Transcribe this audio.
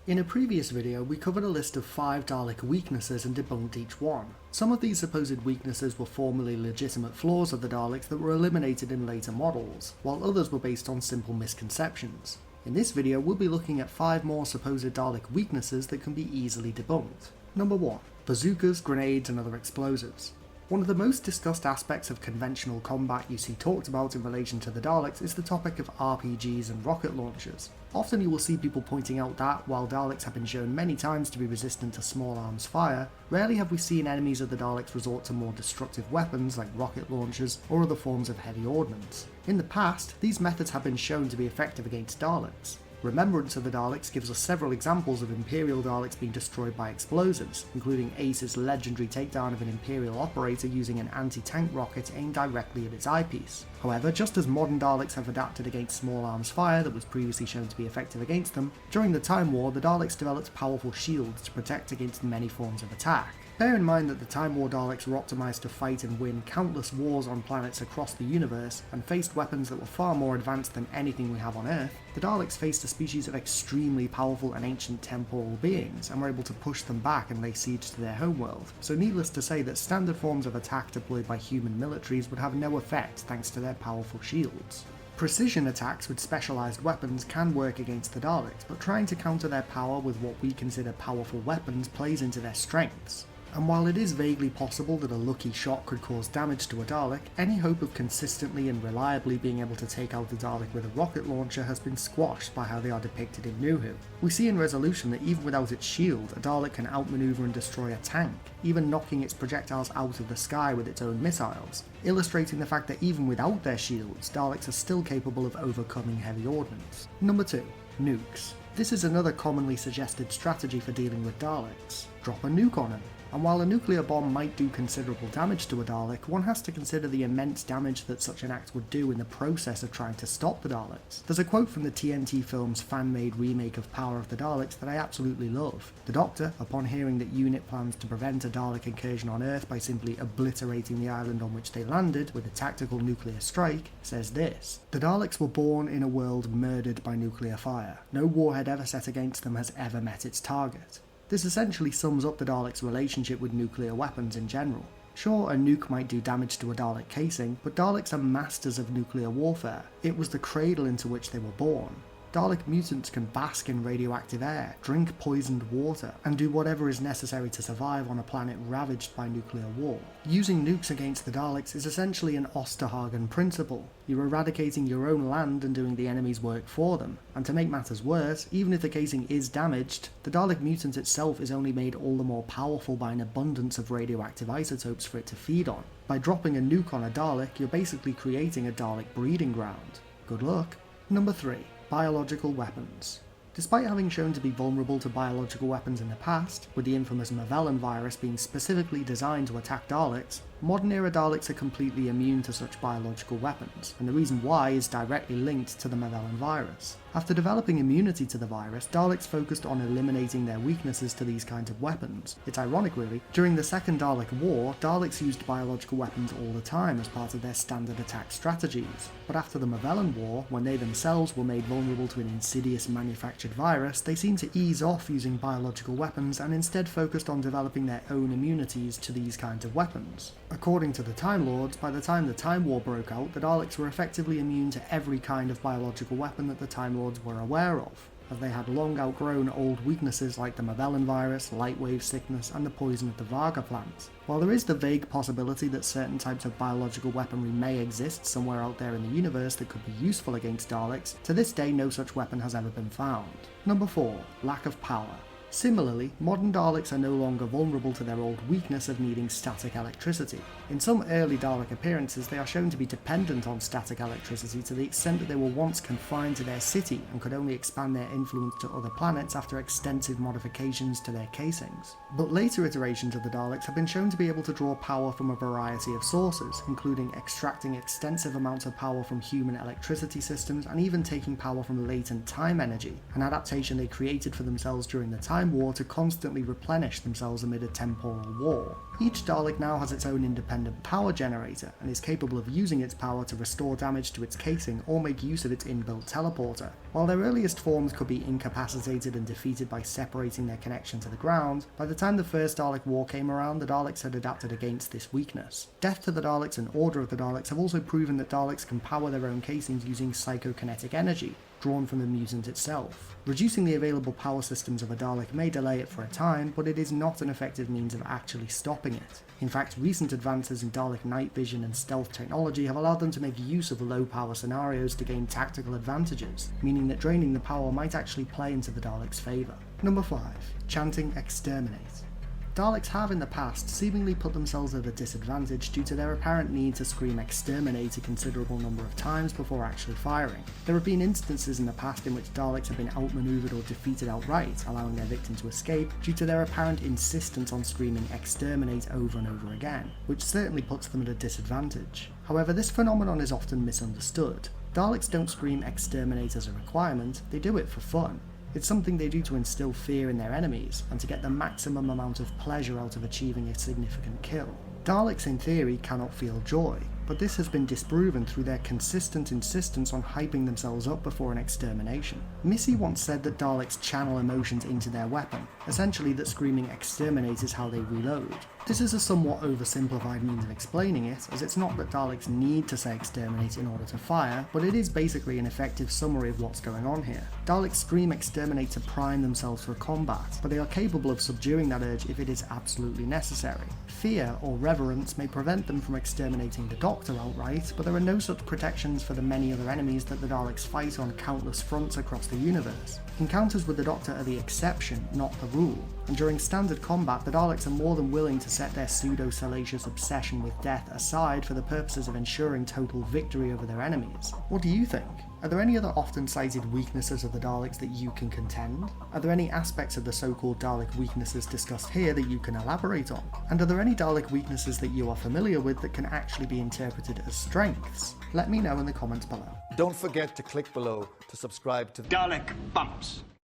In a previous video, we covered a list of 5 Dalek weaknesses and debunked each one. Some of these supposed weaknesses were formerly legitimate flaws of the Daleks that were eliminated in later models, while others were based on simple misconceptions. In this video, we'll be looking at 5 more supposed Dalek weaknesses that can be easily debunked. Number 1. Bazookas, grenades and other explosives. One of the most discussed aspects of conventional combat you see talked about in relation to the Daleks is the topic of RPGs and rocket launchers. Often you will see people pointing out that, while Daleks have been shown many times to be resistant to small arms fire, rarely have we seen enemies of the Daleks resort to more destructive weapons like rocket launchers or other forms of heavy ordnance. In the past, these methods have been shown to be effective against Daleks. Remembrance of the Daleks gives us several examples of Imperial Daleks being destroyed by explosives, including Ace's legendary takedown of an Imperial operator using an anti-tank rocket aimed directly at its eyepiece. However, just as modern Daleks have adapted against small arms fire that was previously shown to be effective against them, during the Time War the Daleks developed powerful shields to protect against many forms of attack. Bear in mind that the Time War Daleks were optimised to fight and win countless wars on planets across the universe, and faced weapons that were far more advanced than anything we have on Earth. The Daleks faced a species of extremely powerful and ancient temporal beings, and were able to push them back and lay siege to their homeworld, so needless to say that standard forms of attack deployed by human militaries would have no effect thanks to their powerful shields. Precision attacks with specialised weapons can work against the Daleks, but trying to counter their power with what we consider powerful weapons plays into their strengths. And while it is vaguely possible that a lucky shot could cause damage to a Dalek, any hope of consistently and reliably being able to take out the Dalek with a rocket launcher has been squashed by how they are depicted in New Who. We see in Resolution that even without its shield, a Dalek can outmaneuver and destroy a tank, even knocking its projectiles out of the sky with its own missiles, illustrating the fact that even without their shields, Daleks are still capable of overcoming heavy ordnance. Number 2. Nukes. This is another commonly suggested strategy for dealing with Daleks. Drop a nuke on them. And while a nuclear bomb might do considerable damage to a Dalek, one has to consider the immense damage that such an act would do in the process of trying to stop the Daleks. There's a quote from the TNT film's fan-made remake of Power of the Daleks that I absolutely love. The Doctor, upon hearing that UNIT plans to prevent a Dalek incursion on Earth by simply obliterating the island on which they landed with a tactical nuclear strike, says this: "The Daleks were born in a world murdered by nuclear fire. No warhead ever set against them has ever met its target." This essentially sums up the Daleks' relationship with nuclear weapons in general. Sure, a nuke might do damage to a Dalek casing, but Daleks are masters of nuclear warfare. It was the cradle into which they were born. Dalek mutants can bask in radioactive air, drink poisoned water, and do whatever is necessary to survive on a planet ravaged by nuclear war. Using nukes against the Daleks is essentially an Osterhagen principle. You're eradicating your own land and doing the enemy's work for them. And to make matters worse, even if the casing is damaged, the Dalek mutant itself is only made all the more powerful by an abundance of radioactive isotopes for it to feed on. By dropping a nuke on a Dalek, you're basically creating a Dalek breeding ground. Good luck. Number 3. Biological weapons. Despite having shown to be vulnerable to biological weapons in the past, with the infamous Magellan virus being specifically designed to attack Daleks, modern-era Daleks are completely immune to such biological weapons, and the reason why is directly linked to the Magellan virus. After developing immunity to the virus, Daleks focused on eliminating their weaknesses to these kinds of weapons. It's ironic really, during the Second Dalek War, Daleks used biological weapons all the time as part of their standard attack strategies. But after the Magellan War, when they themselves were made vulnerable to an insidious manufactured virus, they seemed to ease off using biological weapons and instead focused on developing their own immunities to these kinds of weapons. According to the Time Lords, by the time the Time War broke out, the Daleks were effectively immune to every kind of biological weapon that the Time Lords were aware of, as they had long outgrown old weaknesses like the Magellan virus, light wave sickness, and the poison of the Varga plant. While there is the vague possibility that certain types of biological weaponry may exist somewhere out there in the universe that could be useful against Daleks, to this day no such weapon has ever been found. Number 4. Lack of power. Similarly, modern Daleks are no longer vulnerable to their old weakness of needing static electricity. In some early Dalek appearances, they are shown to be dependent on static electricity to the extent that they were once confined to their city and could only expand their influence to other planets after extensive modifications to their casings. But later iterations of the Daleks have been shown to be able to draw power from a variety of sources, including extracting extensive amounts of power from human electricity systems and even taking power from latent time energy, an adaptation they created for themselves during the Time Time War to constantly replenish themselves amid a temporal war. Each Dalek now has its own independent power generator, and is capable of using its power to restore damage to its casing or make use of its inbuilt teleporter. While their earliest forms could be incapacitated and defeated by separating their connection to the ground, by the time the first Dalek War came around, the Daleks had adapted against this weakness. Death to the Daleks and Order of the Daleks have also proven that Daleks can power their own casings using psychokinetic energy, drawn from the mutant itself. Reducing the available power systems of a Dalek may delay it for a time, but it is not an effective means of actually stopping it. In fact, recent advances in Dalek night vision and stealth technology have allowed them to make use of low power scenarios to gain tactical advantages, meaning that draining the power might actually play into the Daleks' favour. Number 5. Chanting exterminate. Daleks have in the past seemingly put themselves at a disadvantage due to their apparent need to scream exterminate a considerable number of times before actually firing. There have been instances in the past in which Daleks have been outmaneuvered or defeated outright, allowing their victim to escape due to their apparent insistence on screaming exterminate over and over again, which certainly puts them at a disadvantage. However, this phenomenon is often misunderstood. Daleks don't scream exterminate as a requirement, they do it for fun. It's something they do to instill fear in their enemies, and to get the maximum amount of pleasure out of achieving a significant kill. Daleks in theory cannot feel joy, but this has been disproven through their consistent insistence on hyping themselves up before an extermination. Missy once said that Daleks channel emotions into their weapon, essentially that screaming exterminate is how they reload. This is a somewhat oversimplified means of explaining it, as it's not that Daleks need to say exterminate in order to fire, but it is basically an effective summary of what's going on here. Daleks scream exterminate to prime themselves for combat, but they are capable of subduing that urge if it is absolutely necessary. Fear or reverence may prevent them from exterminating the Doctor outright, but there are no such protections for the many other enemies that the Daleks fight on countless fronts across the universe. Encounters with the Doctor are the exception, not the rule, and during standard combat the Daleks are more than willing to set their pseudo-salacious obsession with death aside for the purposes of ensuring total victory over their enemies. What do you think? Are there any other often cited weaknesses of the Daleks that you can contend? Are there any aspects of the so-called Dalek weaknesses discussed here that you can elaborate on? And are there any Dalek weaknesses that you are familiar with that can actually be interpreted as strengths? Let me know in the comments below. Don't forget to click below to subscribe to Dalek Bumps.